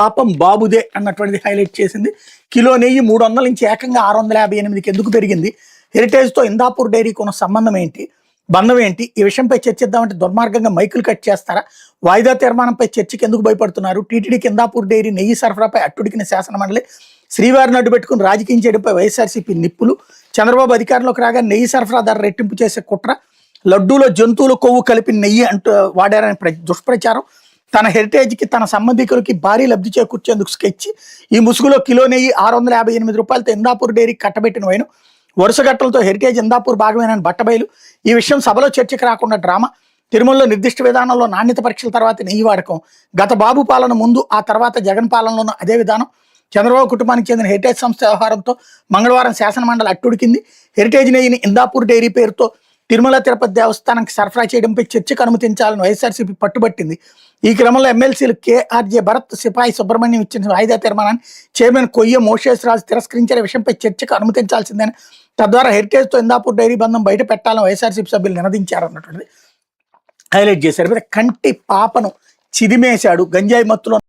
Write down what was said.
పాపం బాబుదే అన్నటువంటిది హైలైట్ చేసింది. కిలో నెయ్యి 300 నుంచి ఏకంగా 658కి ఎందుకు పెరిగింది? హెరిటేజ్‌తో ఇందాపూర్ డైరీకి ఉన్న సంబంధం ఏంటి? బంధం ఏంటి? ఈ విషయంపై చర్చిద్దామంటే దుర్మార్గంగా మైకులు కట్ చేస్తారా? వాయిదా తీర్మానంపై చర్చకి ఎందుకు భయపడుతున్నారు? టీటీడీకి ఇందాపూర్ డైరీ నెయ్యి సరఫరాపై అట్టుడికిన శాసనమండలి. శ్రీవారిని అడ్డుపెట్టుకుని రాజకీయం చేయడంపై వైఎస్ఆర్సీపీ నిప్పులు. చంద్రబాబు అధికారంలోకి రాగా నెయ్యి సరఫరా ధర రెట్టింపు చేసే కుట్ర. లడ్డూలో జంతువుల కొవ్వు కలిపి నెయ్యి అంటూ వాడారని దుష్ప్రచారం. తన హెరిటేజ్కి తన సంబంధికులకి భారీ లబ్ధి చేకూర్చేందుకు స్కెచ్. ఈ ముసుగులో కిలో నెయ్యి 658 రూపాయలతో ఇందాపూర్ డైరీకి కట్టబెట్టిన వైను. వరుస గట్టలతో హెరిటేజ్ ఇందాపూర్ భాగమేనని బట్టబయలు. ఈ విషయం సభలో చర్చకు రాకుండా డ్రామా. తిరుమలలో నిర్దిష్ట విధానంలో నాణ్యత పరీక్షల తర్వాత నెయ్యి వాడకం. గత బాబు పాలన ముందు ఆ తర్వాత జగన్ పాలనలోనూ అదే విధానం. చంద్రబాబు కుటుంబానికి చెందిన హెరిటేజ్ సంస్థ వ్యవహారంతో మంగళవారం శాసనమండలి అట్టుడికింది. హెరిటేజ్ నెయ్యిని ఇందాపూర్ డైరీ పేరుతో తిరుమల తిరుపతి దేవస్థానానికి సరఫరా చేయడంపై చర్చకు అనుమతించాలని వైఎస్ఆర్సీపీ పట్టుబట్టింది. ఈ క్రమంలో ఎమ్మెల్సీలు కేఆర్జే భరత్, సిపాయి సుబ్రహ్మణ్యం ఇచ్చిన వాయిదా తీర్మానాన్ని చైర్మన్ కొయ్య మోషేస్ రాజు తిరస్కరించిన విషయంపై చర్చకు అనుమతించాల్సిందని, తద్వారా హెరిటేజ్తో ఇందాపూర్ డైరీ బంధం బయట పెట్టాలని వైఎస్ఆర్సీపీ సభ్యులు నినదించారన్నటువంటిది హైలైట్ చేశారు. కంటి పాపను చిదిమేశాడు గంజాయి మత్తులో